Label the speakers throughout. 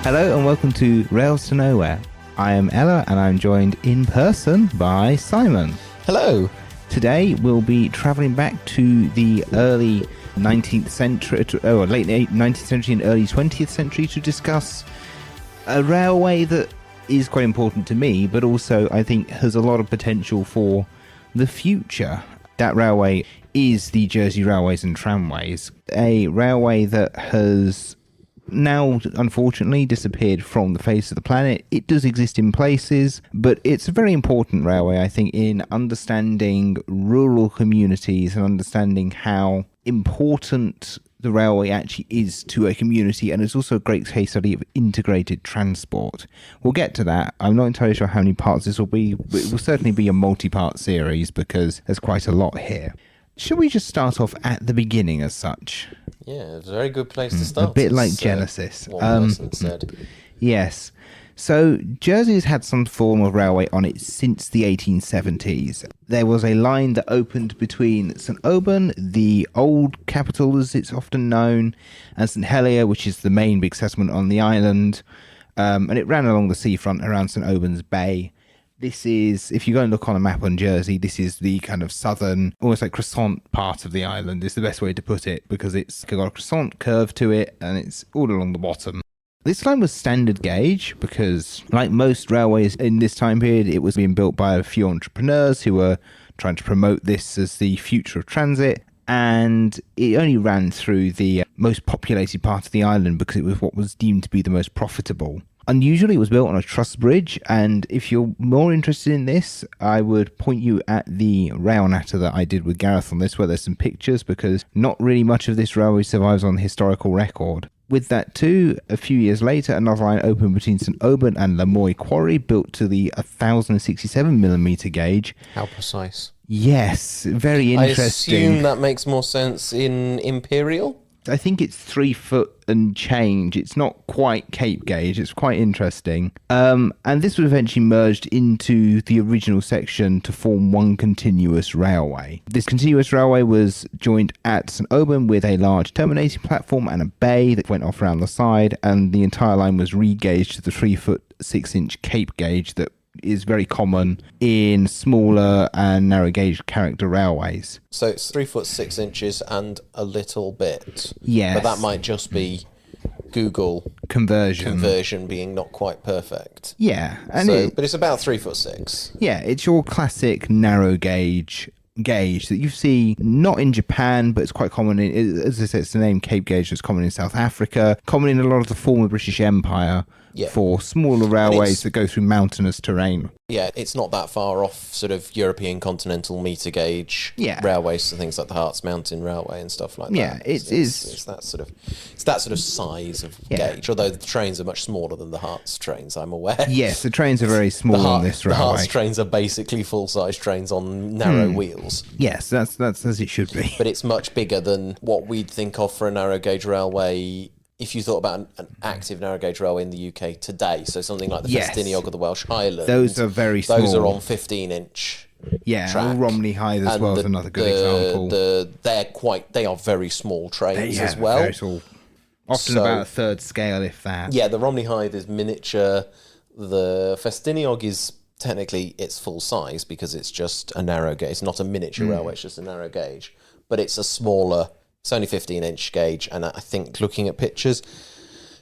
Speaker 1: Hello and welcome to Rails to Nowhere. I am Ella and I'm joined in person by Simon.
Speaker 2: Hello.
Speaker 1: Today we'll be travelling back to the early 19th century, late 19th century and early 20th century to discuss a railway that is quite important to me, but also I think has a lot of potential for the future. That railway is the Jersey Railways and Tramways, a railway that has now unfortunately disappeared from the face of the planet. It does exist in places, but it's a very important railway, I think, in understanding rural communities and understanding how important the railway actually is to a community, and it's also a great case study of integrated transport. We'll get to that. I'm not entirely sure how many parts this will be, but it will certainly be a multi-part series because there's quite a lot here. Should we just start off at the beginning as such?
Speaker 2: Yeah, it's a very good place to start.
Speaker 1: A bit like Genesis.
Speaker 2: One person said.
Speaker 1: Yes. So Jersey has had some form of railway on it since the 1870s. There was a line that opened between St Auburn, the old capital as it's often known, and St Helier, which is the main big settlement on the island. And it ran along the seafront around St Auburn's Bay. This is, if you go and look on a map on Jersey, this is the kind of southern, almost like croissant part of the island, is the best way to put it, because it's got a croissant curve to it, and it's all along the bottom. This line was standard gauge, because like most railways in this time period, it was being built by a few entrepreneurs who were trying to promote this as the future of transit, and it only ran through the most populated part of the island because it was what was deemed to be the most profitable. Unusually, it was built on a truss bridge, and if you're more interested in this, I would point you at the rail natter that I did with Gareth on this, where there's some pictures, because not really much of this railway survives on the historical record. With that too, a few years later, another line opened between St Auburn and Lamoy Quarry, built to the 1067mm gauge.
Speaker 2: How precise.
Speaker 1: Yes, very interesting.
Speaker 2: I assume that makes more sense in Imperial?
Speaker 1: I think it's 3 foot and change. It's not quite Cape gauge. It's quite interesting. And this was eventually merged into the original section to form one continuous railway. This continuous railway was joined at St Auburn with a large terminating platform and a bay that went off around the side, and the entire line was re-gauged to the 3 foot 6 inch Cape gauge that is very common in smaller and narrow gauge character railways.
Speaker 2: So it's 3 foot 6 inches and a little bit.
Speaker 1: Yes.
Speaker 2: But that might just be Google conversion being not quite perfect.
Speaker 1: Yeah.
Speaker 2: But it's about 3 foot 6.
Speaker 1: Yeah, it's your classic narrow gauge that you see not in Japan, but it's quite common in, as I said, it's the name Cape gauge that's common in South Africa, common in a lot of the former British Empire. Yeah. For smaller railways that go through mountainous terrain. Yeah,
Speaker 2: it's not that far off sort of European continental meter gauge railways, so things like the Harts Mountain Railway and stuff like that.
Speaker 1: Yeah, it's
Speaker 2: that sort of size of gauge. Although the trains are much smaller than the Harts trains, I'm aware.
Speaker 1: Yes, the trains are very small on this railway.
Speaker 2: The Harts trains are basically full-size trains on narrow wheels.
Speaker 1: Yes, that's as it should be.
Speaker 2: But it's much bigger than what we'd think of for a narrow gauge railway. If you thought about an active narrow gauge railway in the UK today, so something like the Festiniog or the Welsh Highlands,
Speaker 1: those are very small.
Speaker 2: Those are on 15-inch.
Speaker 1: Yeah, track. Romney Hythe as well is another good example.
Speaker 2: They are very small trains as well.
Speaker 1: Very small. Often about a third scale, if that.
Speaker 2: Yeah, the Romney Hythe is miniature. The Festiniog is technically it's full size because it's just a narrow gauge. It's not a miniature railway; it's just a narrow gauge. But it's a smaller. It's only 15-inch gauge, and I think looking at pictures,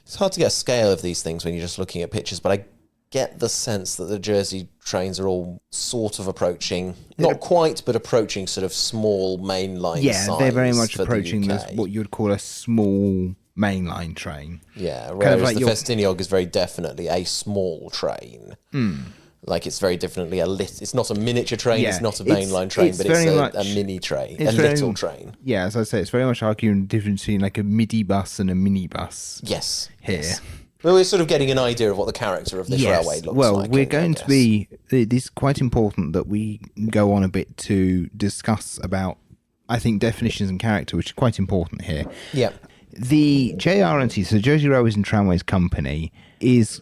Speaker 2: it's hard to get a scale of these things when you're just looking at pictures, but I get the sense that the Jersey trains are all sort of approaching, not quite, but approaching sort of small mainline size.
Speaker 1: Yeah, they're very much approaching what you would call a small mainline train.
Speaker 2: Yeah, whereas the Festiniog is very definitely a small train. Like it's very definitely it's not a miniature train, it's not a mainline train, but it's a mini train, a little train.
Speaker 1: Yeah, as I say, it's very much arguing the difference between like a midi bus and a minibus.
Speaker 2: Yes.
Speaker 1: Here.
Speaker 2: Yes. Well, we're sort of getting an idea of what the character of this railway looks like.
Speaker 1: Well, we're going to be, it is quite important that we go on a bit to discuss about, I think, definitions and character, which is quite important here.
Speaker 2: Yeah.
Speaker 1: The JRNT, so Jersey Railways and Tramways Company, is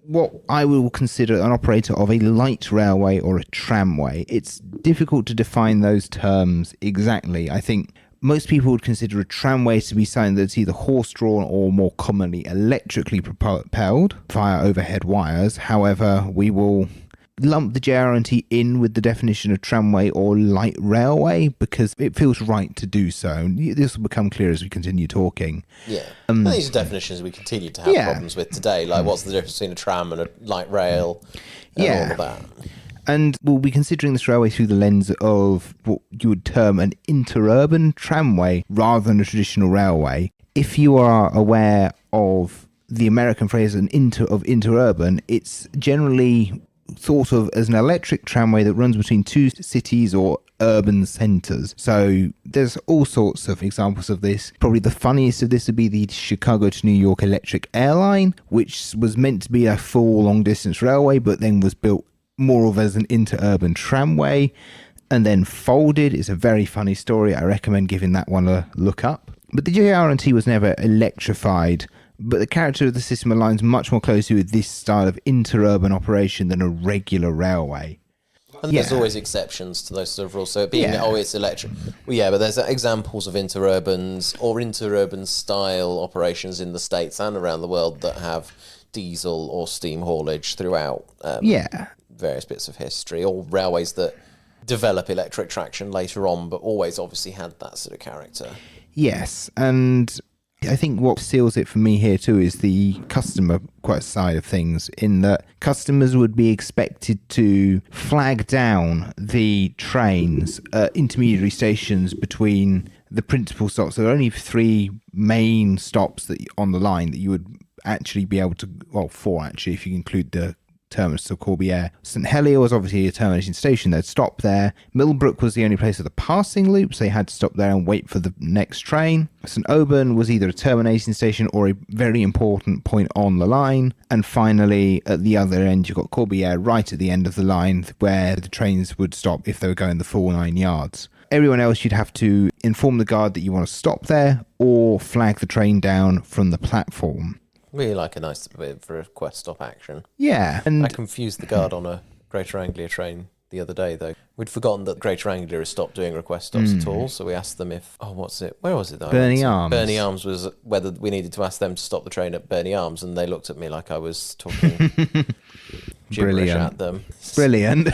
Speaker 1: what I will consider an operator of a light railway or a tramway. It's difficult to define those terms exactly. I think most people would consider a tramway to be something that's either horse-drawn or more commonly electrically propelled via overhead wires. However, we will lump the JRNT in with the definition of tramway or light railway because it feels right to do so. This will become clear as we continue talking.
Speaker 2: Yeah. And these are definitions we continue to have problems with today. Like, what's the difference between a tram and a light rail and all of that?
Speaker 1: And we'll be considering this railway through the lens of what you would term an interurban tramway rather than a traditional railway. If you are aware of the American phrase interurban, it's generally thought of as an electric tramway that runs between two cities or urban centres. So there's all sorts of examples of this. Probably the funniest of this would be the Chicago to New York Electric Airline, which was meant to be a full long-distance railway, but then was built more of as an interurban tramway and then folded. It's a very funny story. I recommend giving that one a look up. But the JRNT was never electrified, but the character of the system aligns much more closely with this style of interurban operation than a regular railway.
Speaker 2: And there's always exceptions to those sort of rules. So it being, it's electric. Well, yeah, but there's examples of interurbans or interurban style operations in the States and around the world that have diesel or steam haulage throughout various bits of history, or railways that develop electric traction later on, but always obviously had that sort of character.
Speaker 1: Yes, and I think what seals it for me here too is the customer side of things, in that customers would be expected to flag down the trains at intermediary stations between the principal stops. There are only 3 main stops on the line that you would actually be able to, well, 4 actually, if you include the terminus of Corbière. St Helier was obviously a termination station. They'd stop there. Millbrook was the only place with a passing loop, so they had to stop there and wait for the next train. St Auburn was either a termination station or a very important point on the line. And finally, at the other end, you've got Corbière right at the end of the line where the trains would stop if they were going the full 9 yards. Everyone else, you'd have to inform the guard that you want to stop there or flag the train down from the platform.
Speaker 2: Really like a nice bit for a request stop action.
Speaker 1: Yeah. And
Speaker 2: I confused the guard on a Greater Anglia train the other day, though. We'd forgotten that Greater Anglia has stopped doing request stops at all, so we asked them if... Oh, what's it? Where was it, though?
Speaker 1: Burney Arms.
Speaker 2: Burney Arms was whether we needed to ask them to stop the train at Burney Arms, and they looked at me like I was talking gibberish at them.
Speaker 1: Brilliant.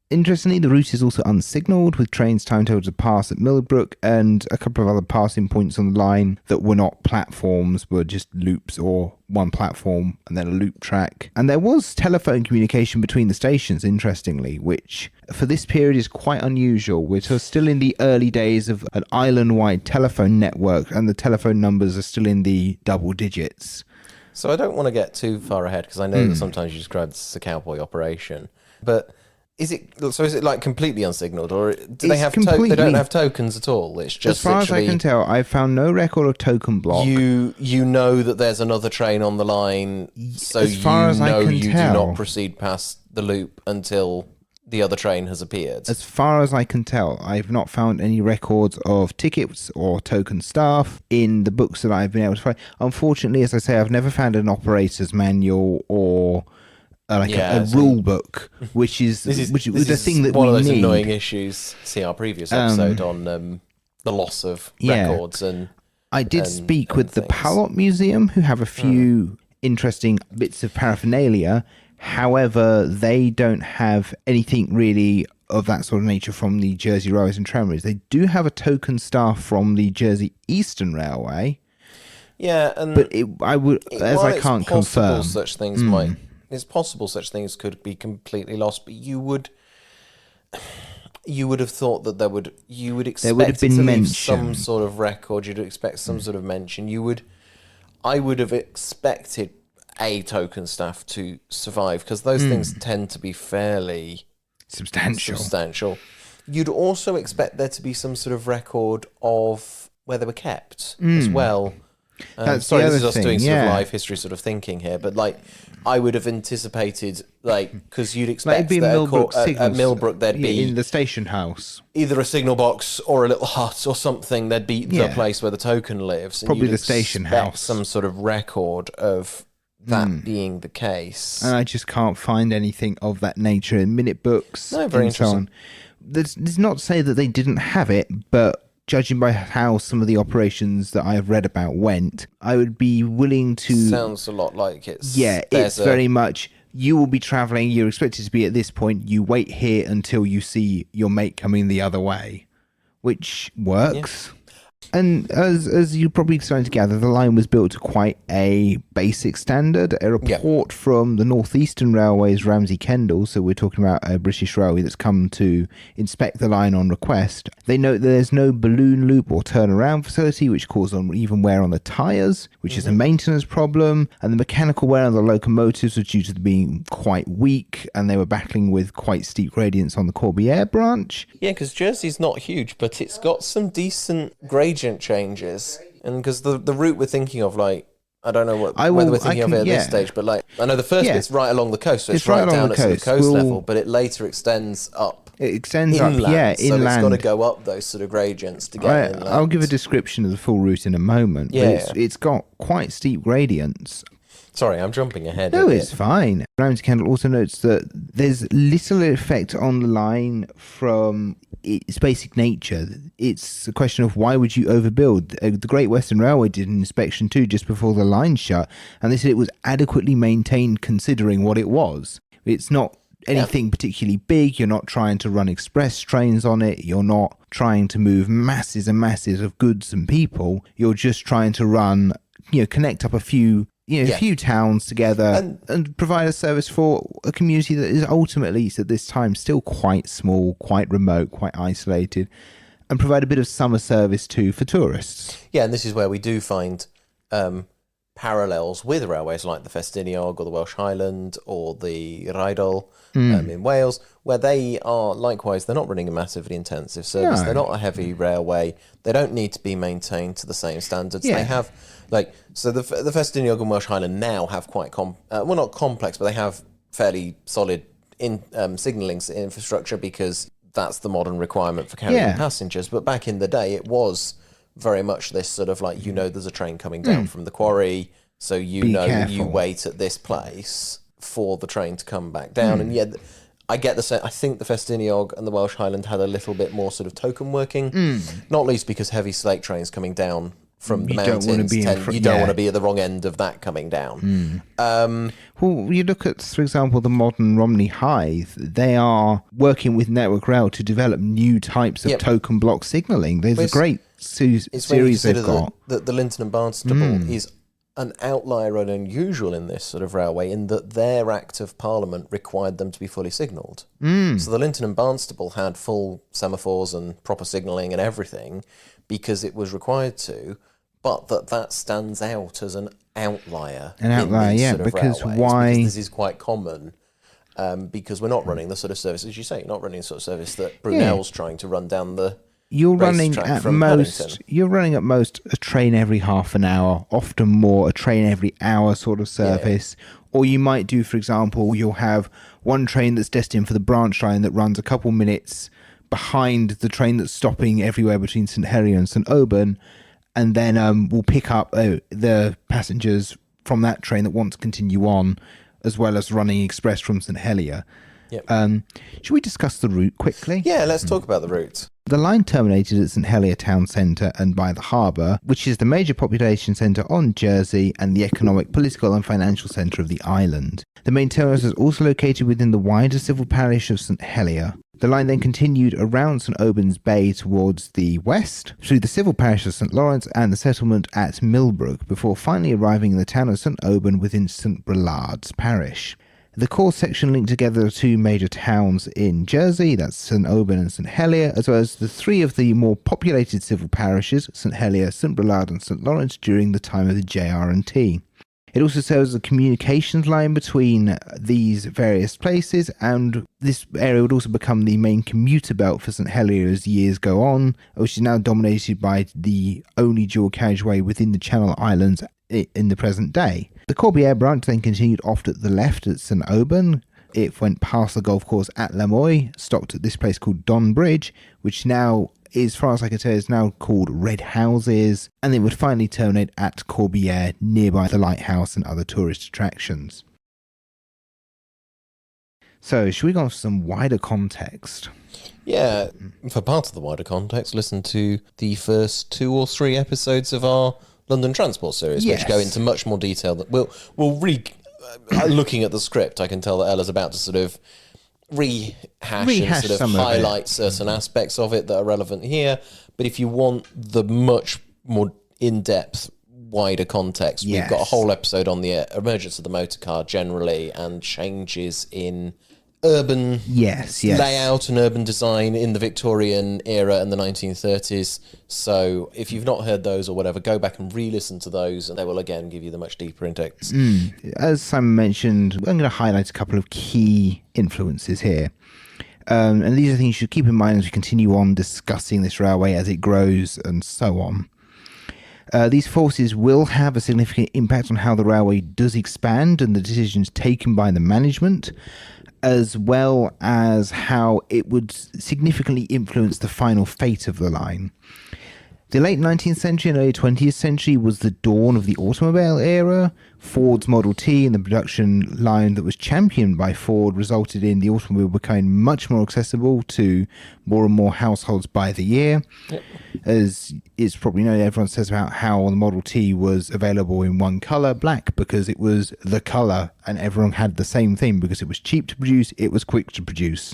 Speaker 1: Interestingly, the route is also unsignalled, with trains timetabled to pass at Millbrook, and a couple of other passing points on the line that were not platforms, were just loops or one platform and then a loop track. And there was telephone communication between the stations, interestingly, which for this period is quite unusual. We're still in the early days of an island-wide telephone network, and the telephone numbers are still in the double digits.
Speaker 2: So I don't want to get too far ahead, because I know that sometimes you describe this as a cowboy operation, but... Is it like completely unsignalled, or do they have they don't have tokens at all? It's just
Speaker 1: as far as I can tell, I've found no record of token block.
Speaker 2: You know that there's another train on the line, so
Speaker 1: as far as I can
Speaker 2: do
Speaker 1: tell,
Speaker 2: not proceed past the loop until the other train has appeared.
Speaker 1: As far as I can tell, I've not found any records of tickets or token staff in the books that I've been able to find. Unfortunately, as I say, I've never found an operator's manual or a rule book, which is the thing that
Speaker 2: one
Speaker 1: we
Speaker 2: of those
Speaker 1: need.
Speaker 2: Annoying issues. See our previous episode on the loss of records, and
Speaker 1: I did speak with the Palot Museum, who have a few interesting bits of paraphernalia. However, they don't have anything really of that sort of nature from the Jersey Railways and Tramways. They do have a token staff from the Jersey Eastern Railway.
Speaker 2: Yeah, and
Speaker 1: but I can't confirm.
Speaker 2: Such things it's possible such things could be completely lost, but you would have thought that you would expect there would have been mention. Some sort of record. You'd expect some sort of mention. I would have expected a token staff to survive, because those things tend to be fairly substantial. You'd also expect there to be some sort of record of where they were kept as well. Sorry, this is us doing sort of live history sort of thinking here, but I would have anticipated, because you'd expect that at Millbrook there'd be...
Speaker 1: In the station house.
Speaker 2: Either a signal box or a little hut or something. There'd be the place where the token lives.
Speaker 1: Probably the station house.
Speaker 2: Some sort of record of that being the case.
Speaker 1: And I just can't find anything of that nature in minute books.
Speaker 2: No, very interesting.
Speaker 1: So on. There's not to say that they didn't have it, but judging by how some of the operations that I've read about went, I would be willing to...
Speaker 2: Sounds a lot like it's...
Speaker 1: Yeah, it's very much, you will be travelling, you're expected to be at this point, you wait here until you see your mate coming the other way, which works. Yeah. And as you're probably starting to gather, the line was built to quite a basic standard. A report from the Northeastern Railway's Ramsay Kendall, so we're talking about a British railway that's come to inspect the line on request. They note that there's no balloon loop or turnaround facility, which causes even wear on the tyres, which is a maintenance problem. And the mechanical wear on the locomotives was due to them being quite weak, and they were battling with quite steep gradients on the Corbière branch.
Speaker 2: Yeah, because Jersey's not huge, but it's got some decent gradient changes, and because the route we're thinking of, like, I don't know whether we're thinking of it at this stage, but like I know the first bit's right along the coast, so it's right down at the coast level, but it later extends up. It extends inland,
Speaker 1: up,
Speaker 2: so
Speaker 1: inland.
Speaker 2: It's got to go up those sort of gradients to get inland.
Speaker 1: I'll give a description of the full route in a moment.
Speaker 2: Yeah,
Speaker 1: but it's got quite steep gradients.
Speaker 2: Sorry, I'm jumping ahead.
Speaker 1: No, it's fine. Ramsay Kendall also notes that there's little effect on the line from its basic nature. It's a question of why would you overbuild? The Great Western Railway did an inspection too just before the line shut, and they said it was adequately maintained considering what it was. It's not anything particularly big. You're not trying to run express trains on it. You're not trying to move masses and masses of goods and people. You're just trying to run, connect up a few towns together and provide a service for a community that is ultimately, at this time, still quite small, quite remote, quite isolated, and provide a bit of summer service too for tourists.
Speaker 2: Yeah, and this is where we do find parallels with railways like the Festiniog or the Welsh Highland or the Rheidol in Wales, where they are, likewise, they're not running a massively intensive service. No. They're not a heavy railway. They don't need to be maintained to the same standards. Yeah. They have... so the Festiniog and Welsh Highland now have quite, not complex, but they have fairly solid signalling infrastructure because that's the modern requirement for carrying passengers. But back in the day, it was very much this sort of like, there's a train coming down from the quarry, so you wait at this place for the train to come back down. And I get the sense, I think the Festiniog and the Welsh Highland had a little bit more sort of token working, not least because heavy slate trains coming down from the mountains, you don't want to be at the wrong end of that coming down.
Speaker 1: Well, you look at, for example, the modern Romney Hythe, they are working with Network Rail to develop new types of token block signalling. There's a great series they've got.
Speaker 2: The Linton and Barnstaple is an outlier and unusual in this sort of railway in that their Act of Parliament required them to be fully signalled. So the Linton and Barnstaple had full semaphores and proper signalling and everything because it was required to, but that stands out as an outlier.
Speaker 1: Because
Speaker 2: this is quite common. Because we're not running the sort of service, as you say, not running the sort of service that Brunel's trying to run down the
Speaker 1: You're running at most a train every half an hour, often more a train every hour sort of service. Or you might do, for example, you'll have one train that's destined for the branch line that runs a couple minutes behind the train that's stopping everywhere between St Helier and St Auburn, and then we'll pick up the passengers from that train that want to continue on, as well as running express from St Helier. Should we discuss the route quickly?
Speaker 2: Yeah, let's talk about the route.
Speaker 1: The line terminated at St Helier town centre and by the harbour, which is the major population centre on Jersey and the economic, political and financial centre of the island. The main terminus is also located within the wider civil parish of St Helier. The line then continued around St Aubyn's Bay towards the west, through the civil parish of St Lawrence and the settlement at Millbrook, before finally arriving in the town of St Auburn within St Brelard's parish. The core section linked together the two major towns in Jersey, that's St Auburn and St Helier, as well as the three of the more populated civil parishes, St Helier, St Brelard and St Lawrence, during the time of the JR&T. It also serves as a communications line between these various places, and this area would also become the main commuter belt for St Helier as years go on, which is now dominated by the only dual carriageway within the Channel Islands in the present day. The Corbière branch then continued off at the left at St Auburn. It went past the golf course at Lamoy, stopped at this place called Don Bridge, which now, as far as I can tell, is now called Red Houses, and it would finally terminate at Corbière, nearby the lighthouse and other tourist attractions. So, should we go on for some wider context?
Speaker 2: Yeah, for part of the wider context, listen to the first 2 or 3 episodes of our London Transport series,
Speaker 1: Yes.
Speaker 2: which go into much more detail. That looking at the script, I can tell that Ella's about to sort of rehash and sort of
Speaker 1: some of
Speaker 2: highlight certain aspects of it that are relevant here. But if you want the much more in-depth, wider context, we've got a whole episode on the emergence of the motor car generally and changes in urban layout and urban design in the Victorian era and the 1930s. So if you've not heard those or whatever, go back and re-listen to those, and they will again give you the much deeper index.
Speaker 1: As Simon mentioned, I'm going to highlight a couple of key influences here. And these are things you should keep in mind as we continue on discussing this railway as it grows and so on. These forces will have a significant impact on how the railway does expand and the decisions taken by the management, as well as how it would significantly influence the final fate of the line. The late 19th century and early 20th century was the dawn of the automobile era. Ford's Model T and the production line that was championed by Ford resulted in the automobile becoming much more accessible to more and more households by the year. Yep. As it's probably known, everyone says about how the Model T was available in one colour, black, because it was the colour and everyone had the same thing because it was cheap to produce, it was quick to produce.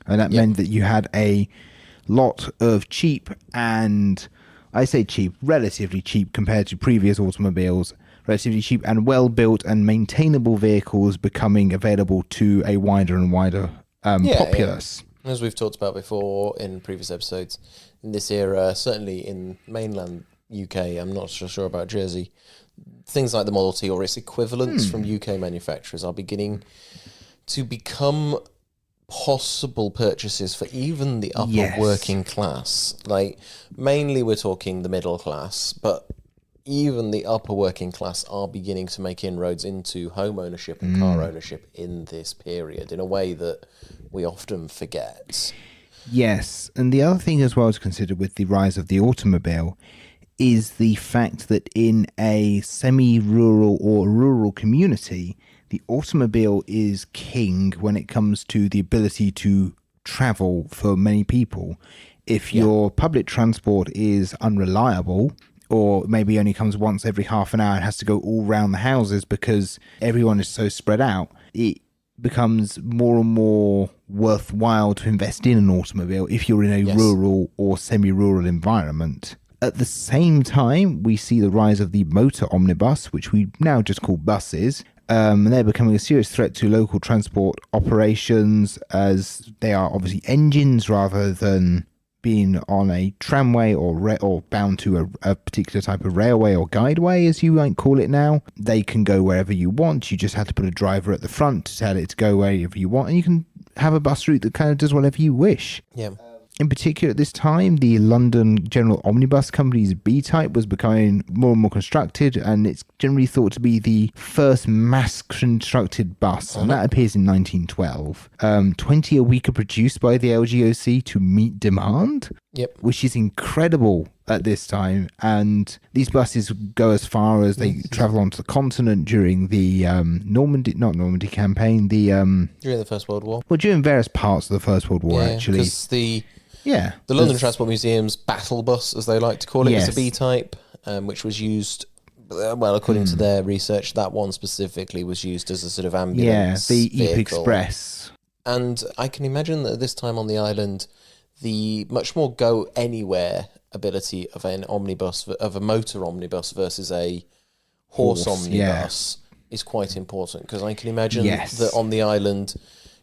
Speaker 1: And that meant that you had a lot of cheap and... I say cheap, relatively cheap compared to previous automobiles, relatively cheap and well-built and maintainable vehicles becoming available to a wider and wider populace.
Speaker 2: Yeah. As we've talked about before in previous episodes, in this era, certainly in mainland UK, I'm not so sure about Jersey, things like the Model T or its equivalents from UK manufacturers are beginning to become possible purchases for even the upper working class. Like, mainly we're talking the middle class, but even the upper working class are beginning to make inroads into home ownership and car ownership in this period in a way that we often forget.
Speaker 1: Yes, and the other thing as well to consider with the rise of the automobile is the fact that in a semi-rural or rural community, the automobile is king when it comes to the ability to travel for many people. If your public transport is unreliable, or maybe only comes once every half an hour and has to go all round the houses because everyone is so spread out, it becomes more and more worthwhile to invest in an automobile if you're in a rural or semi-rural environment. At the same time, we see the rise of the motor omnibus, which we now just call buses. And they're becoming a serious threat to local transport operations as they are obviously engines rather than being on a tramway or bound to a particular type of railway or guideway, as you might call it now. They can go wherever you want. You just have to put a driver at the front to tell it to go wherever you want. And you can have a bus route that kind of does whatever you wish. Yeah. In particular, at this time, the London General Omnibus Company's B-Type was becoming more and more constructed, and it's generally thought to be the first mass-constructed bus, and that appears in 1912. 20 a week are produced by the LGOC to meet demand, which is incredible at this time, and these buses go as far as they travel onto the continent during the Normandy campaign, during
Speaker 2: the First World War.
Speaker 1: Well, during various parts of the First World War, actually.
Speaker 2: The London Transport Museum's battle bus, as they like to call it, is a B-type, which was used, well, according to their research, that one specifically was used as a sort of ambulance
Speaker 1: the
Speaker 2: vehicle.
Speaker 1: Express.
Speaker 2: And I can imagine that at this time on the island, the much more go-anywhere ability of an omnibus, of a motor omnibus versus a horse omnibus is quite important, because I can imagine that on the island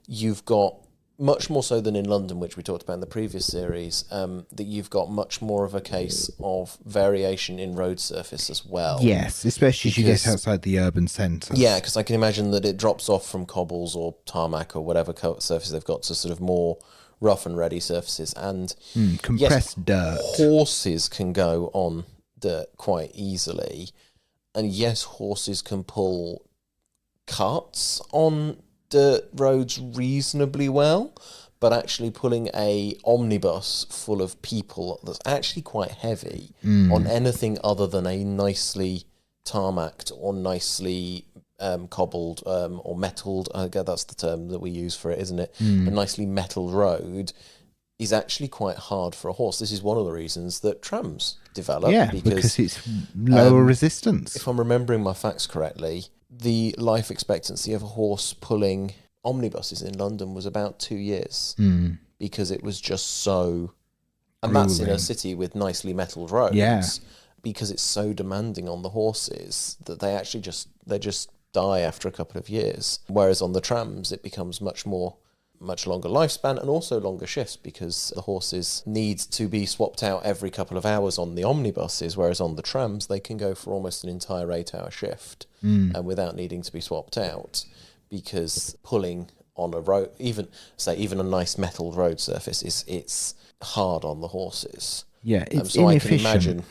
Speaker 2: you've got, much more so than in London, which we talked about in the previous series, that you've got much more of a case of variation in road surface as well.
Speaker 1: Yes, especially as you get outside the urban centre.
Speaker 2: Yeah, because I can imagine that it drops off from cobbles or tarmac or whatever surface they've got to sort of more rough and ready surfaces. And
Speaker 1: compressed dirt.
Speaker 2: Horses can go on dirt quite easily. And yes, horses can pull carts on dirt roads reasonably well, but actually pulling a omnibus full of people that's actually quite heavy on anything other than a nicely tarmacked or nicely cobbled or metalled, I guess that's the term that we use for it, isn't it? A nicely metalled road is actually quite hard for a horse. This is one of the reasons that trams develop.
Speaker 1: Yeah, because it's lower resistance.
Speaker 2: If I'm remembering my facts correctly, the life expectancy of a horse pulling omnibuses in London was about 2 years because it was just so... And that's in a city with nicely metalled roads.
Speaker 1: Yeah.
Speaker 2: Because it's so demanding on the horses that they actually just die after a couple of years. Whereas on the trams, it becomes much longer lifespan and also longer shifts because the horses need to be swapped out every couple of hours on the omnibuses, whereas on the trams, they can go for almost an entire 8-hour shift and without needing to be swapped out, because pulling on a road, even a nice metalled road surface, it's hard on the horses.
Speaker 1: Yeah, it's
Speaker 2: so
Speaker 1: inefficient.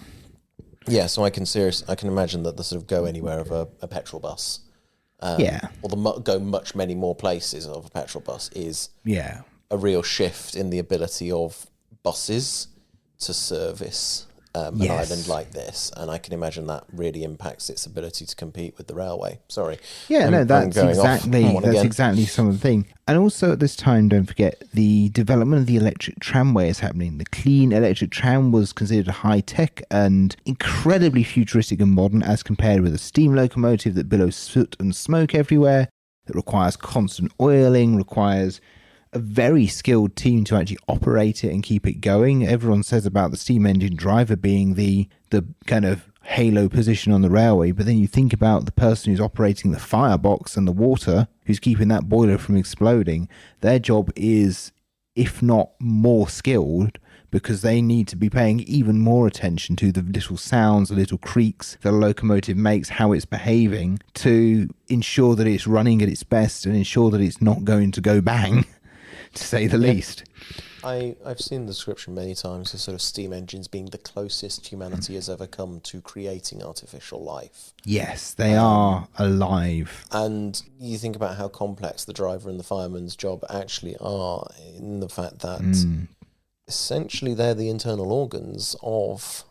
Speaker 2: I can imagine that the sort of go anywhere of a petrol bus, or the go many more places of a petrol bus is a real shift in the ability of buses to service an island like this, and I can imagine that really impacts its ability to compete with the railway. Sorry.
Speaker 1: Yeah, that's exactly some of the thing. And also at this time, don't forget, the development of the electric tramway is happening. The clean electric tram was considered high-tech and incredibly futuristic and modern as compared with a steam locomotive that billows soot and smoke everywhere, that requires constant oiling, requires a very skilled team to actually operate it and keep it going. Everyone says about the steam engine driver being the kind of halo position on the railway, but then you think about the person who's operating the firebox and the water, who's keeping that boiler from exploding. Their job is, if not more skilled, because they need to be paying even more attention to the little sounds, the little creaks that a locomotive makes, how it's behaving, to ensure that it's running at its best and ensure that it's not going to go bang, to say the least.
Speaker 2: I've seen the description many times of sort of steam engines being the closest humanity has ever come to creating artificial life.
Speaker 1: Yes, they are alive.
Speaker 2: And you think about how complex the driver and the fireman's job actually are, in the fact that essentially they're the internal organs of,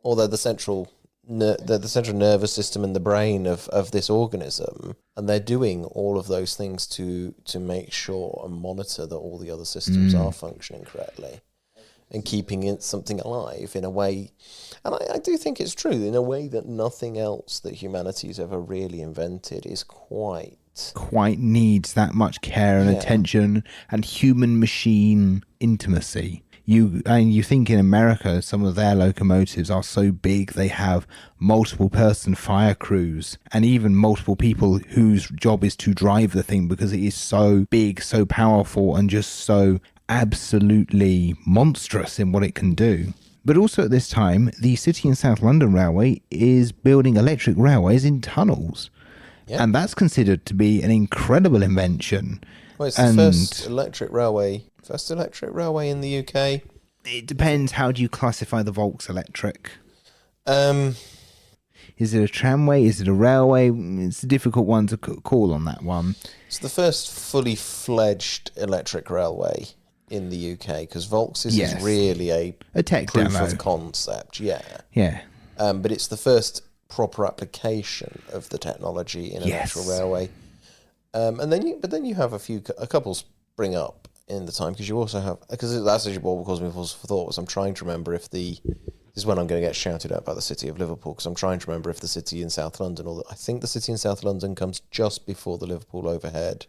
Speaker 2: or they're the central nervous system and the brain of this organism, and they're doing all of those things to make sure and monitor that all the other systems are functioning correctly and keeping something alive in a way, and I do think it's true, in a way that nothing else that humanity's ever really invented is quite
Speaker 1: needs that much care and attention and human machine intimacy. You think in America, some of their locomotives are so big, they have multiple person fire crews and even multiple people whose job is to drive the thing because it is so big, so powerful, and just so absolutely monstrous in what it can do. But also at this time, the City and South London Railway is building electric railways in tunnels. Yep. And that's considered to be an incredible invention.
Speaker 2: Well, it's the first electric railway in the UK.
Speaker 1: It depends. How do you classify the Volks electric? Is it a tramway? Is it a railway? It's a difficult one to call on that one.
Speaker 2: It's the first fully fledged electric railway in the UK, because Volks is really a tech proof demo of concept. Yeah. But it's the first proper application of the technology in an actual railway. And then you have a couple spring up in the time, because you also have, because that's actually what caused me pause for thought, was I'm trying to remember if this is when I'm going to get shouted at by the City of Liverpool, because I'm trying to remember if the City in South London, I think the City in South London comes just before the Liverpool overhead.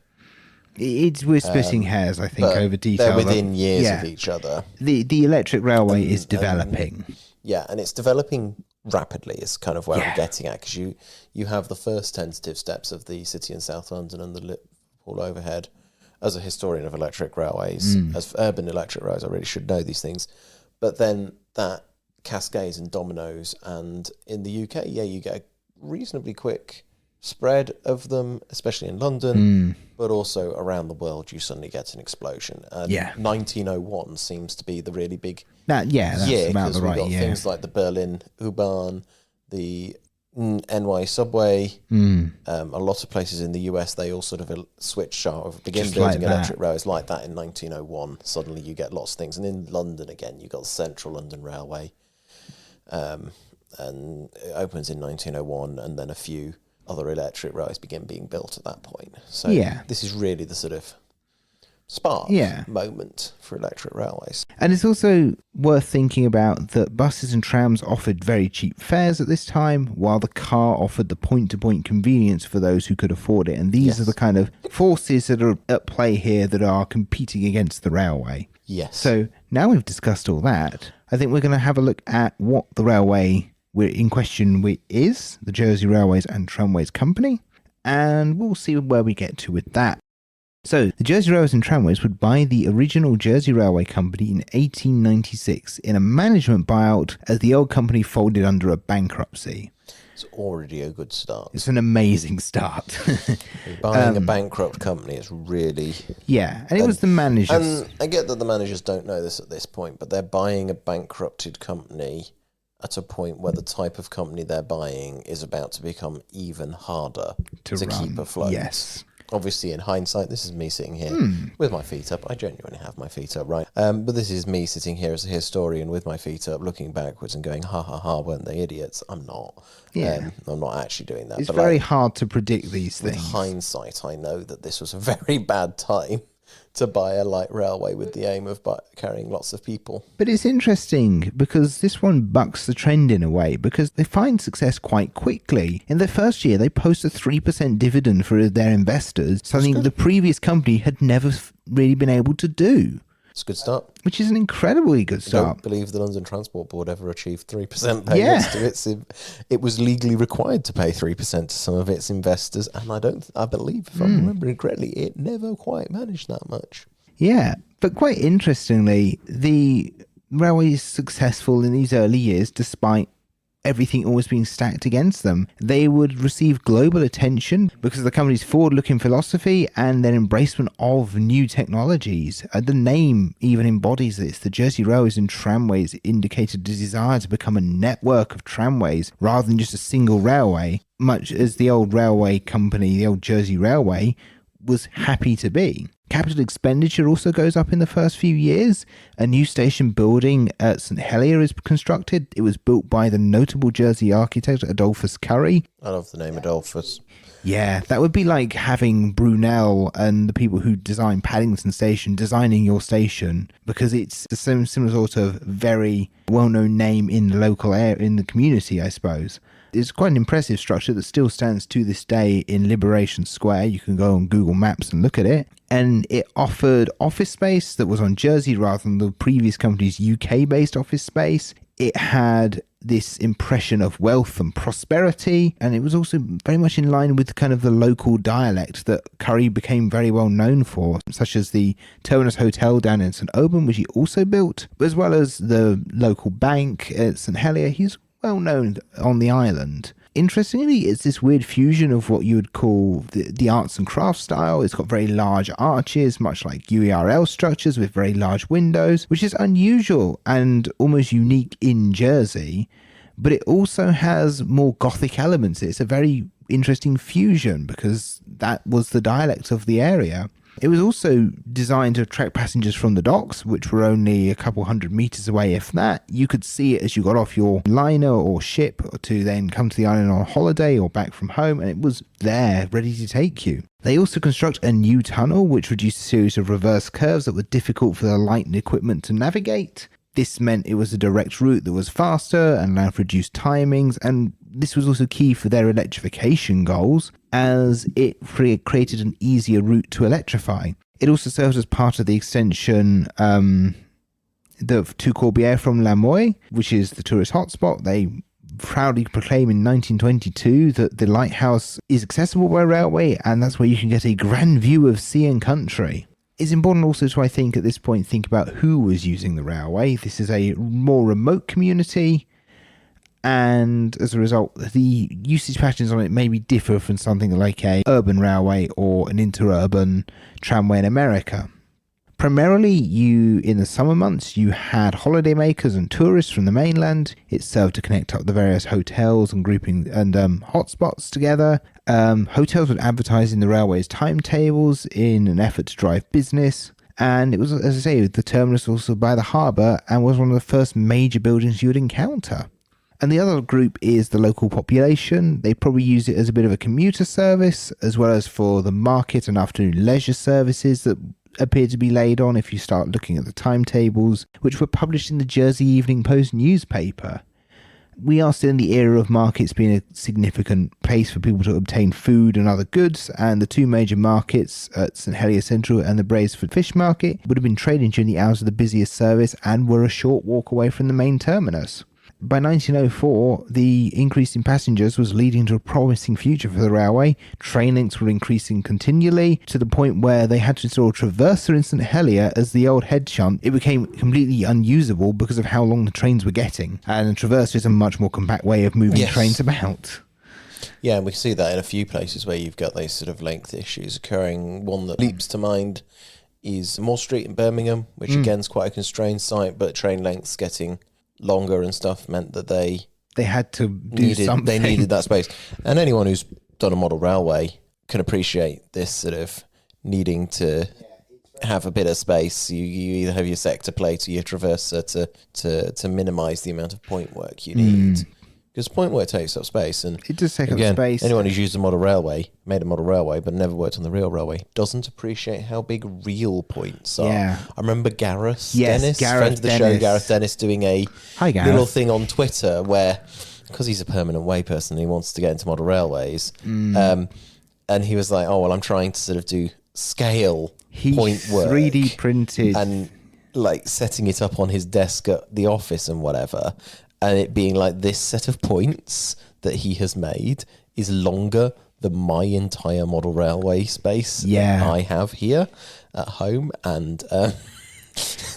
Speaker 1: We're splitting hairs, I think, over detail.
Speaker 2: They're within years of each other.
Speaker 1: The electric railway is developing.
Speaker 2: And it's developing rapidly, is kind of where I'm getting at, because you have the first tentative steps of the City in South London and the Liverpool overhead. As a historian of electric railways, as urban electric railways, I really should know these things. But then that cascades and dominoes, and in the UK, you get a reasonably quick spread of them, especially in London, but also around the world, you suddenly get an explosion. And 1901 seems to be the really big year,
Speaker 1: about the right year.
Speaker 2: Things like the Berlin U-Bahn, the NY subway, a lot of places in the US, they all sort of switch begin just building electric railways like that in 1901. Suddenly you get lots of things. And in London again, you've got the Central London Railway, and it opens in 1901, and then a few other electric railways began being built at that point. So this is really the sort of spark moment for electric railways.
Speaker 1: And it's also worth thinking about that buses and trams offered very cheap fares at this time, while the car offered the point-to-point convenience for those who could afford it. And these are the kind of forces that are at play here that are competing against the railway.
Speaker 2: Yes.
Speaker 1: So now we've discussed all that, I think we're going to have a look at what the railway in question is, the Jersey Railways and Tramways Company, and we'll see where we get to with that. So, the Jersey Railways and Tramways would buy the original Jersey Railway Company in 1896 in a management buyout as the old company folded under a bankruptcy.
Speaker 2: It's already a good start.
Speaker 1: It's an amazing start.
Speaker 2: Buying a bankrupt company is really...
Speaker 1: Yeah, and it was the managers.
Speaker 2: And I get that the managers don't know this at this point, but they're buying a bankrupted company at a point where the type of company they're buying is about to become even harder to keep afloat.
Speaker 1: Yes.
Speaker 2: Obviously, in hindsight, this is me sitting here with my feet up. I genuinely have my feet up, right? But this is me sitting here as a historian with my feet up, looking backwards and going, ha, ha, ha, weren't they idiots? I'm not.
Speaker 1: Yeah.
Speaker 2: I'm not actually doing that.
Speaker 1: It's very hard to predict these things.
Speaker 2: With hindsight, I know that this was a very bad time to buy a light railway with the aim of carrying lots of people.
Speaker 1: But it's interesting because this one bucks the trend in a way, because they find success quite quickly. In their first year, they post a 3% dividend for their investors, something the previous company had never really been able to do.
Speaker 2: It's a good start.
Speaker 1: Which is an incredibly good start.
Speaker 2: I don't believe the London Transport Board ever achieved 3% payments to its... It was legally required to pay 3% to some of its investors, and I believe, if I'm remembering correctly, it never quite managed that much.
Speaker 1: Yeah, but quite interestingly, the railway is successful in these early years despite everything always being stacked against them. They would receive global attention because of the company's forward-looking philosophy and their embracement of new technologies. The name even embodies this. The Jersey Railways and Tramways indicated a desire to become a network of tramways rather than just a single railway, much as the old railway company, the old Jersey Railway, was happy to be. Capital expenditure also goes up in the first few years. A new station building at St Helier is constructed. It was built by the notable Jersey architect Adolphus Curry.
Speaker 2: I love the name Adolphus.
Speaker 1: Yeah, that would be like having Brunel and the people who designed Paddington Station designing your station, because it's the same similar sort of very well-known name in the local area, in the community, I suppose. It's quite an impressive structure that still stands to this day in Liberation Square. You can go on Google Maps and look at it. And it offered office space that was on Jersey rather than the previous company's UK-based office space. It had this impression of wealth and prosperity, and it was also very much in line with kind of the local dialect that Curry became very well known for, such as the Terminus Hotel down in St Oban, which he also built, as well as the local bank at St Helier. He's well known on the island. Interestingly, it's this weird fusion of what you would call the arts and crafts style. It's got very large arches, much like UERL structures with very large windows, which is unusual and almost unique in Jersey. But it also has more Gothic elements. It's a very interesting fusion because that was the dialect of the area. It was also designed to attract passengers from the docks, which were only a couple hundred metres away, if that. You could see it as you got off your liner or ship to then come to the island on holiday or back from home, and it was there, ready to take you. They also construct a new tunnel, which reduced a series of reverse curves that were difficult for the light equipment to navigate. This meant it was a direct route that was faster and allowed for reduced timings, and this was also key for their electrification goals, as it created an easier route to electrify. It also serves as part of the extension to Corbière from Lamoille, which is the tourist hotspot. They proudly proclaim in 1922 that the lighthouse is accessible by railway, and that's where you can get a grand view of sea and country. It's important also to, I think, at this point, think about who was using the railway. This is a more remote community, and as a result, the usage patterns on it maybe differ from something like a urban railway or an interurban tramway in America. Primarily, in the summer months, you had holidaymakers and tourists from the mainland. It served to connect up the various hotels and grouping and hotspots together. Hotels would advertise in the railway's timetables in an effort to drive business. And it was, as I say, the terminus also by the harbour and was one of the first major buildings you would encounter. And the other group is the local population. They probably use it as a bit of a commuter service, as well as for the market and afternoon leisure services that appear to be laid on if you start looking at the timetables, which were published in the Jersey Evening Post newspaper. We are still in the era of markets being a significant place for people to obtain food and other goods, and the two major markets at St Helier Central and the Braesford Fish Market would have been trading during the hours of the busiest service and were a short walk away from the main terminus. By 1904, the increase in passengers was leading to a promising future for the railway. Train links were increasing continually to the point where they had to install a traverser in St Helier as the old head shunt. It became completely unusable because of how long the trains were getting, and a traverser is a much more compact way of moving trains about.
Speaker 2: Yeah, and we see that in a few places where you've got those sort of length issues occurring. One that leaps to mind is Moore Street in Birmingham, which again is quite a constrained site, but train lengths getting longer and stuff meant that they
Speaker 1: had to do something.
Speaker 2: They needed that space. And anyone who's done a model railway can appreciate this sort of needing to have a bit of space. You either have your sector plate or your traverser to minimise the amount of point work you need. Because point work takes up space, and
Speaker 1: it does take up space.
Speaker 2: Anyone who's used a model railway, made a model railway, but never worked on the real railway, doesn't appreciate how big real points are.
Speaker 1: Yeah.
Speaker 2: I remember Gareth Dennis, friend of the show, Gareth Dennis, doing a little thing on Twitter where, because he's a permanent way person, he wants to get into model railways, and he was like, "Oh well, I'm trying to sort of do scale point work,
Speaker 1: 3D printed,
Speaker 2: and like setting it up on his desk at the office and whatever." And it being like, this set of points that he has made is longer than my entire model railway space that I have here at home. And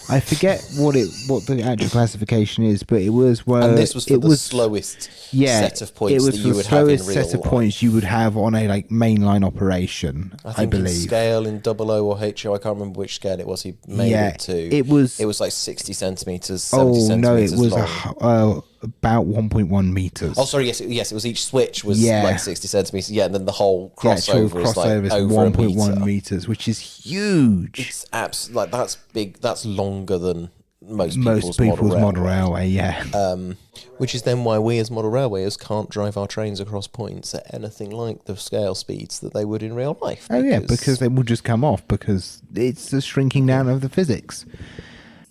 Speaker 1: I forget what the actual classification is, but it was where...
Speaker 2: And this was for the slowest set of points that you would have in real life. It was the slowest set of points you would have on a mainline operation, I believe. In scale, in 00 or HO, I can't remember which scale it was he made it to. It was like 60 centimetres, 70 centimetres long.
Speaker 1: No, it was about 1.1 metres.
Speaker 2: Oh, sorry, yes, it was each switch was like 60 centimetres, and then the whole crossover is like over 1.1
Speaker 1: metres, which is huge.
Speaker 2: It's that's big, that's longer than most people's
Speaker 1: model railway,
Speaker 2: which is then why we as model railwayers can't drive our trains across points at anything like the scale speeds that they would in real life.
Speaker 1: Because they will just come off, because it's the shrinking down of the physics.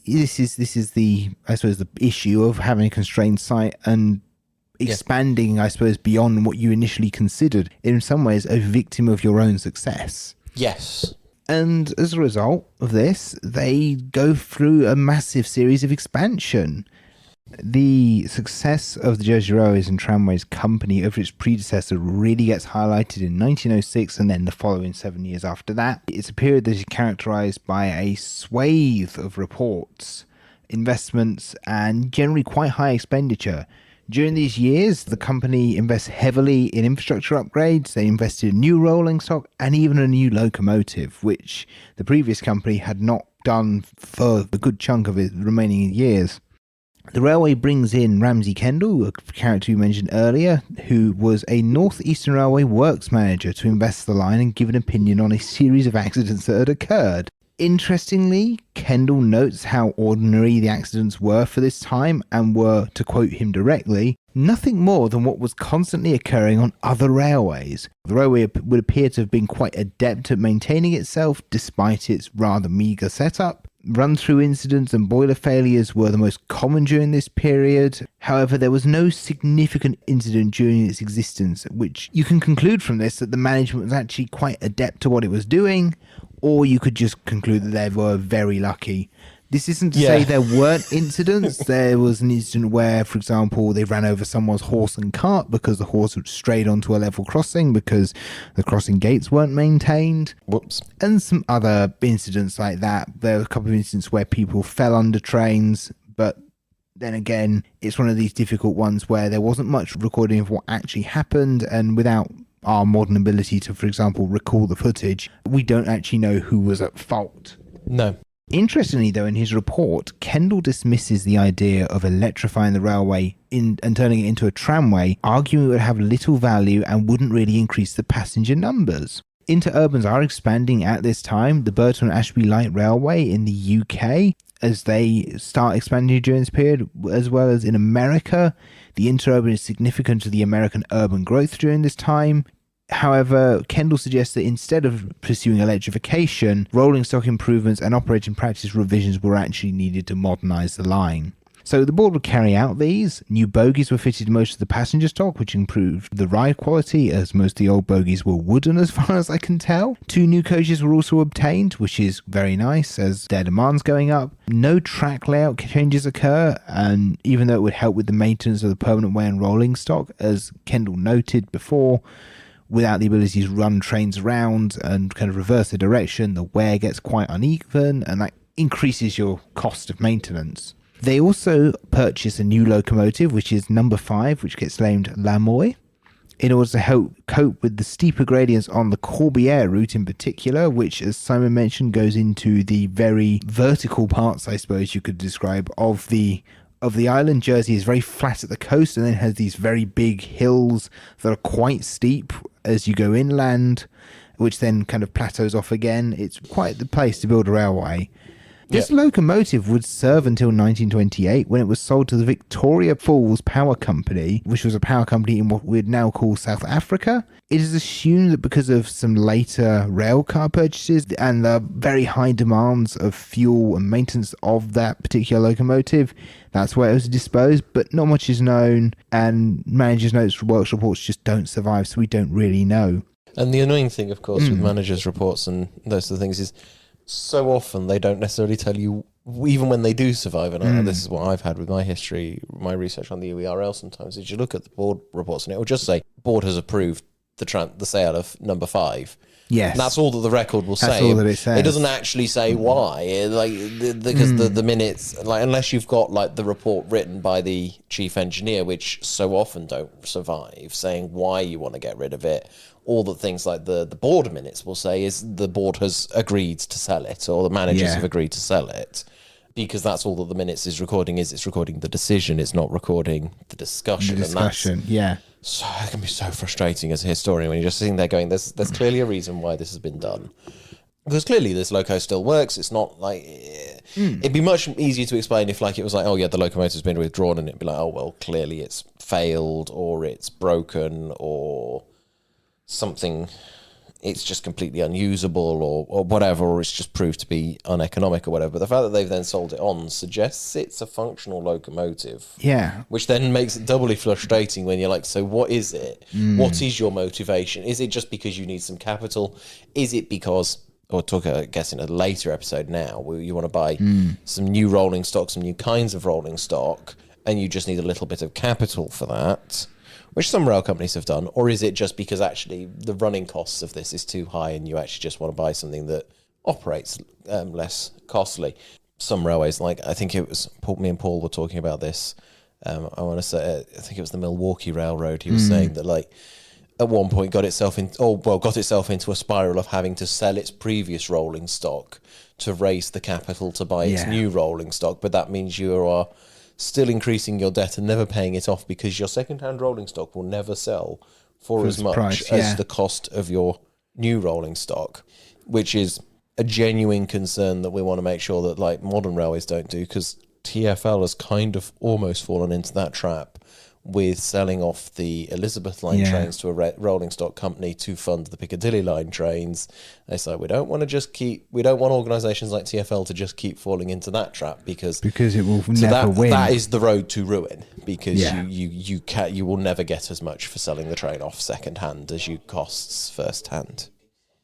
Speaker 1: This is the, I suppose, the issue of having a constrained site and expanding, I suppose, beyond what you initially considered. In some ways, a victim of your own success.
Speaker 2: Yes.
Speaker 1: And as a result of this, they go through a massive series of expansion. The success of the Jersey Railways and Tramways company over its predecessor really gets highlighted in 1906 and then the following 7 years after that. It's a period that is characterised by a swathe of reports, investments, and generally quite high expenditure. During these years, the company invests heavily in infrastructure upgrades. They invested in new rolling stock and even a new locomotive, which the previous company had not done for a good chunk of its remaining years. The railway brings in Ramsay Kendall, a character you mentioned earlier, who was a North Eastern Railway works manager, to invest the line and give an opinion on a series of accidents that had occurred. Interestingly, Kendall notes how ordinary the accidents were for this time and were, to quote him directly, nothing more than what was constantly occurring on other railways. The railway would appear to have been quite adept at maintaining itself despite its rather meagre setup. Run-through incidents and boiler failures were the most common during this period. However, there was no significant incident during its existence, which you can conclude from this that the management was actually quite adept to what it was doing, or you could just conclude that they were very lucky. This isn't to say there weren't incidents. There was an incident where, for example, they ran over someone's horse and cart because the horse had strayed onto a level crossing because the crossing gates weren't maintained.
Speaker 2: Whoops.
Speaker 1: And some other incidents like that. There were a couple of incidents where people fell under trains, but then again, it's one of these difficult ones where there wasn't much recording of what actually happened, and without our modern ability to, for example, recall the footage, we don't actually know who was at fault.
Speaker 2: No.
Speaker 1: Interestingly, though, in his report, Kendall dismisses the idea of electrifying the railway and turning it into a tramway, arguing it would have little value and wouldn't really increase the passenger numbers. Interurbans are expanding at this time. The Burton and Ashby Light Railway in the UK, as they start expanding during this period, as well as in America. The interurban is significant to the American urban growth during this time. However, Kendall suggests that instead of pursuing electrification, rolling stock improvements and operating practice revisions were actually needed to modernise the line. So the board would carry out these. New bogies were fitted to most of the passenger stock, which improved the ride quality, as most of the old bogies were wooden as far as I can tell. 2 new coaches were also obtained, which is very nice as their demand's going up. No track layout changes occur, and even though it would help with the maintenance of the permanent way and rolling stock, as Kendall noted before, without the ability to run trains around and kind of reverse the direction, the wear gets quite uneven, and that increases your cost of maintenance. They also purchase a new locomotive, which is number 5, which gets named Lamoille, in order to help cope with the steeper gradients on the Corbière route in particular, which, as Simon mentioned, goes into the very vertical parts, I suppose you could describe, of the island. Jersey is very flat at the coast and then has these very big hills that are quite steep as you go inland, which then kind of plateaus off again. It's quite the place to build a railway. This locomotive would serve until 1928, when it was sold to the Victoria Falls Power Company, which was a power company in what we'd now call South Africa. It is assumed that because of some later railcar purchases and the very high demands of fuel and maintenance of that particular locomotive, that's where it was disposed, but not much is known, and managers' notes from works reports just don't survive, so we don't really know.
Speaker 2: And the annoying thing, of course, with managers' reports and those sort of things is so often they don't necessarily tell you, even when they do survive, and this is what I've had with my history, my research on the UERL sometimes, is you look at the board reports and it will just say, board has approved the sale of number 5.
Speaker 1: Yes.
Speaker 2: And that's all that the record will say.
Speaker 1: That's all that it says.
Speaker 2: It doesn't actually say why, because the minutes, unless you've got the report written by the chief engineer, which so often don't survive, saying why you want to get rid of it. All the things like the board minutes will say is the board has agreed to sell it, or the managers have agreed to sell it, because that's all that the minutes is recording. It's recording the decision. It's not recording the discussion. So it can be so frustrating as a historian when you're just sitting there going, there's clearly a reason why this has been done. Because clearly this loco still works. It's not like... It'd be much easier to explain if it was like, oh yeah, the locomotive's been withdrawn, and it'd be like, oh well, clearly it's failed, or it's broken, or something, it's just completely unusable, or whatever, or it's just proved to be uneconomic or whatever. But the fact that they've then sold it on suggests it's a functional locomotive. Yeah. Which then makes it doubly frustrating when you're like, so what is it? What is your motivation? Is it just because you need some capital? Is it because, or talk, I guess, in a later episode now, where you want to buy some new rolling stock, some new kinds of rolling stock, and you just need a little bit of capital for that, which some rail companies have done? Or is it just because actually the running costs of this is too high and you actually just want to buy something that operates less costly? Some railways, I think it was me and Paul were talking about this. I want to say, I think it was the Milwaukee Railroad. He was saying that at one point got itself into a spiral of having to sell its previous rolling stock to raise the capital to buy its new rolling stock. But that means you are still increasing your debt and never paying it off, because your second-hand rolling stock will never sell for as much as the cost of your new rolling stock, which is a genuine concern that we want to make sure that modern railways don't do, because TfL has kind of almost fallen into that trap with selling off the Elizabeth line trains to a rolling stock company to fund the Piccadilly line trains. They say we don't want organisations like TfL to just keep falling into that trap, because it will never win. That is the road to ruin, because you will never get as much for selling the train off second hand as you costs first hand.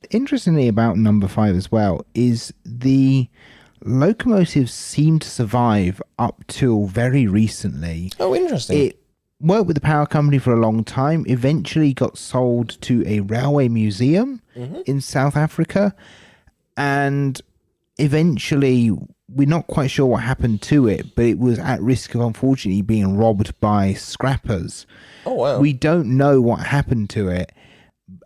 Speaker 1: Interestingly about number 5 as well is the locomotives seem to survive up till very recently.
Speaker 2: Oh, interesting.
Speaker 1: It worked with the power company for a long time, eventually got sold to a railway museum in South Africa, and eventually we're not quite sure what happened to it, but it was at risk of unfortunately being robbed by scrappers.
Speaker 2: Oh, wow.
Speaker 1: We don't know what happened to it,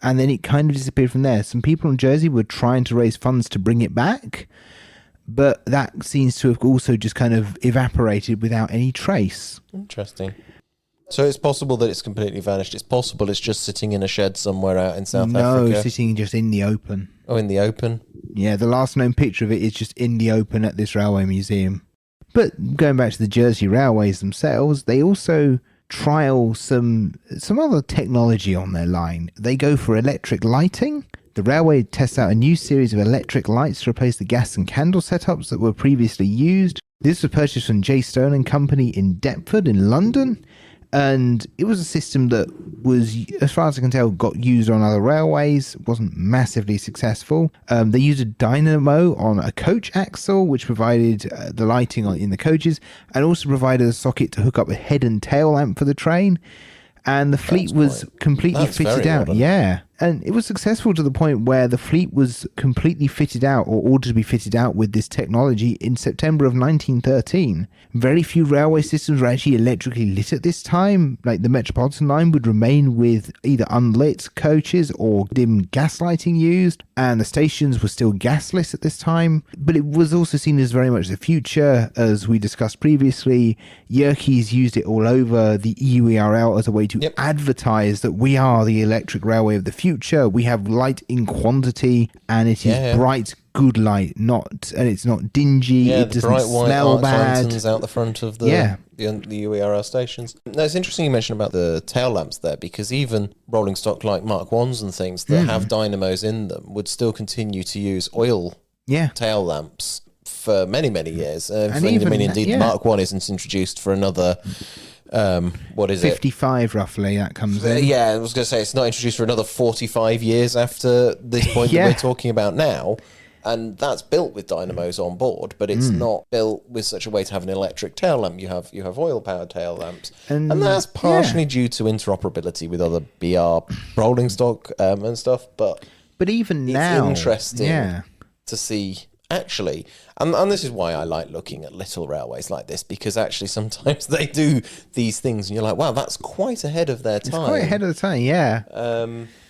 Speaker 1: and then it kind of disappeared from there. Some people in Jersey were trying to raise funds to bring it back, but that seems to have also just kind of evaporated without any trace.
Speaker 2: Interesting. So it's possible that it's completely vanished. It's possible it's just sitting in a shed somewhere out in South
Speaker 1: No,
Speaker 2: Africa.
Speaker 1: sitting just in the open.
Speaker 2: Oh, in the open?
Speaker 1: Yeah, the last known picture of it is just in the open at this railway museum. But going back to the Jersey railways themselves, they also trial some other technology on their line. They go for electric lighting. The railway tests out a new series of electric lights to replace the gas and candle setups that were previously used. This was purchased from J. Stone and Company in Deptford in London. And it was a system that was, as far as I can tell, got used on other railways. It wasn't massively successful. They used a dynamo on a coach axle, which provided the lighting in the coaches, and also provided a socket to hook up a head and tail lamp for the train. And the fleet was completely fitted out. Yeah. And it was successful to the point where the fleet was completely fitted out, or ordered to be fitted out, with this technology in September of 1913. Very few railway systems were actually electrically lit at this time. Like the Metropolitan line would remain with either unlit coaches or dim gas lighting used, and the stations were still gasless at this time. But it was also seen as very much the future, as we discussed previously. Yerkes used it all over the EUERL as a way to advertise that we are the electric railway of the future. We have light in quantity, and it is bright, good light, and it's not dingy. It doesn't
Speaker 2: bright white
Speaker 1: smell bad.
Speaker 2: Lanterns out the front of the UERL stations. Now, it's interesting you mentioned about the tail lamps there, because even rolling stock like Mark 1s and things that have dynamos in them would still continue to use oil tail lamps for many, many years. The Mark 1 isn't introduced for another... what is
Speaker 1: 55 roughly that comes in.
Speaker 2: Yeah, I was going to say it's not introduced for another 45 years after this point that we're talking about now. And that's built with dynamos on board, but it's not built with such a way to have an electric tail lamp. You have oil-powered tail lamps. And that's partially due to interoperability with other BR rolling stock and stuff. But
Speaker 1: even now...
Speaker 2: it's interesting to see... Actually, and this is why I like looking at little railways like this, because actually sometimes they do these things and you're like, wow, that's quite ahead of their time.
Speaker 1: It's quite ahead of the time, yeah.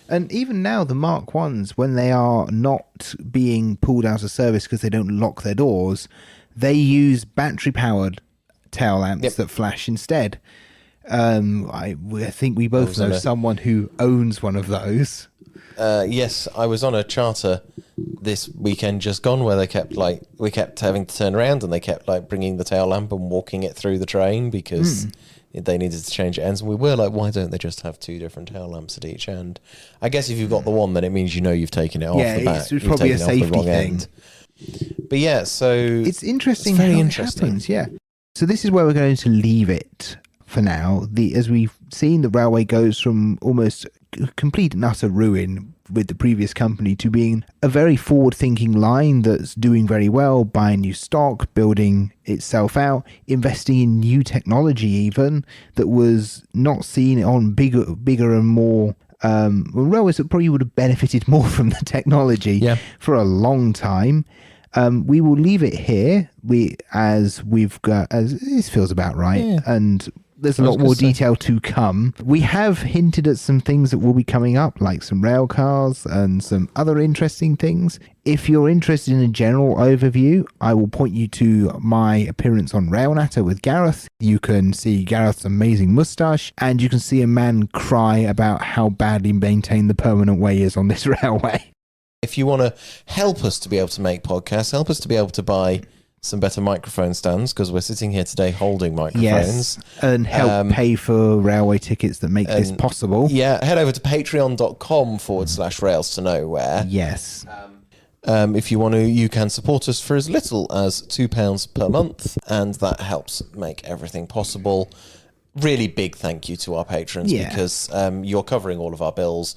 Speaker 1: And even now, the Mark 1s, when they are not being pulled out of service because they don't lock their doors, they use battery-powered tail lamps that flash instead. I think we both know someone who owns one of those.
Speaker 2: Yes, I was on a charter this weekend just gone where we kept having to turn around and they kept bringing the tail lamp and walking it through the train because they needed to change ends, and we were like, why don't they just have two different tail lamps at each end? I guess if you've got the one, then it means you've taken it off the back.
Speaker 1: It's probably a safety thing.
Speaker 2: End. But yeah, so
Speaker 1: it's interesting.
Speaker 2: It's very
Speaker 1: how
Speaker 2: interesting.
Speaker 1: It happens, yeah. So this is where we're going to leave it for now. As we've seen, the railway goes from almost complete and utter ruin with the previous company to being a very forward-thinking line that's doing very well, buying new stock, building itself out, investing in new technology even that was not seen on bigger and more railways that probably would have benefited more from the technology for a long time. We will leave it here. As this feels about right, and there's a lot more detail to come. We have hinted at some things that will be coming up, like some rail cars and some other interesting things. If you're interested in a general overview, I will point you to my appearance on Rail Natter with Gareth. You can see Gareth's amazing moustache, and you can see a man cry about how badly maintained the permanent way is on this railway.
Speaker 2: If you want to help us to be able to make podcasts, help us to be able to buy some better microphone stands, because we're sitting here today holding microphones.
Speaker 1: And help pay for railway tickets that make this possible.
Speaker 2: Yeah, head over to patreon.com/rails to nowhere.
Speaker 1: Yes.
Speaker 2: If you want to, you can support us for as little as £2 per month, and that helps make everything possible. Really big thank you to our patrons, because you're covering all of our bills.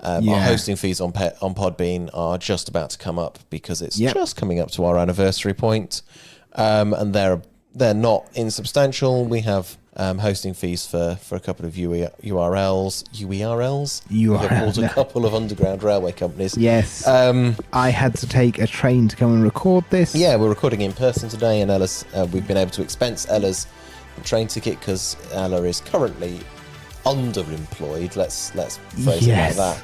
Speaker 2: Our hosting fees on Podbean are just about to come up because it's just coming up to our anniversary point, and they're not insubstantial. We have hosting fees for a couple of URLs. We have bought a couple of underground railway companies.
Speaker 1: Yes. I had to take a train to come and record this.
Speaker 2: Yeah, we're recording in person today, and Ella's. We've been able to expense Ella's train ticket because Ella is currently underemployed. Let's phrase it like that.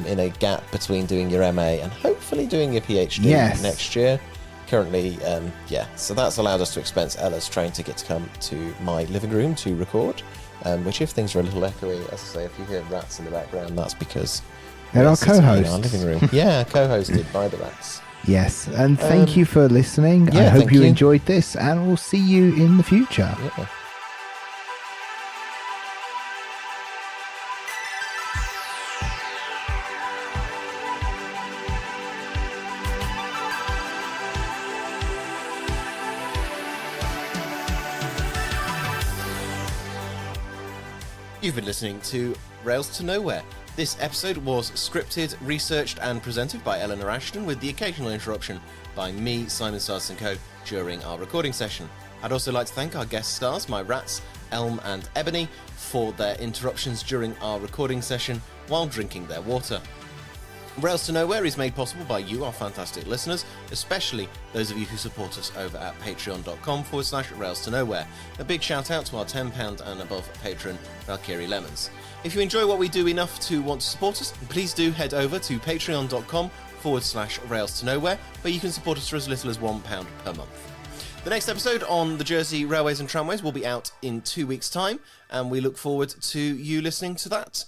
Speaker 2: In a gap between doing your MA and hopefully doing your PhD next year. Currently, so that's allowed us to expense Ella's train ticket to come to my living room to record. which if things are a little echoey, as I say, if you hear rats in the background, that's because
Speaker 1: They're our
Speaker 2: sitting in our
Speaker 1: co-hosts.
Speaker 2: living room. Yeah, co-hosted by the rats.
Speaker 1: Yes, and thank you for listening. I
Speaker 2: yeah,
Speaker 1: hope
Speaker 2: thank
Speaker 1: you
Speaker 2: you.
Speaker 1: enjoyed this, and we'll see you in the future.
Speaker 2: Yeah. You've been listening to Rails to Nowhere. This episode was scripted, researched and presented by Eleanor Ashton, with the occasional interruption by me, Simon Stardust & Co. during our recording session. I'd also like to thank our guest stars, my rats, Elm and Ebony, for their interruptions during our recording session while drinking their water. Rails to Nowhere is made possible by you, our fantastic listeners, especially those of you who support us over at patreon.com/Rails to Nowhere. A big shout out to our £10 and above patron, Valkyrie Lemons. If you enjoy what we do enough to want to support us, please do head over to patreon.com/Rails to Nowhere, where you can support us for as little as £1 per month. The next episode on the Jersey Railways and Tramways will be out in 2 weeks' time, and we look forward to you listening to that.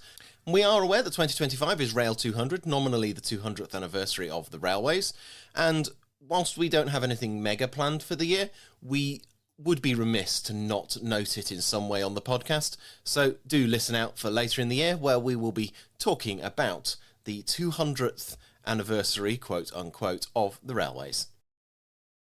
Speaker 2: We are aware that 2025 is Rail 200, nominally the 200th anniversary of the railways, and whilst we don't have anything mega planned for the year, we would be remiss to not note it in some way on the podcast, so do listen out for later in the year, where we will be talking about the 200th anniversary, quote-unquote, of the railways.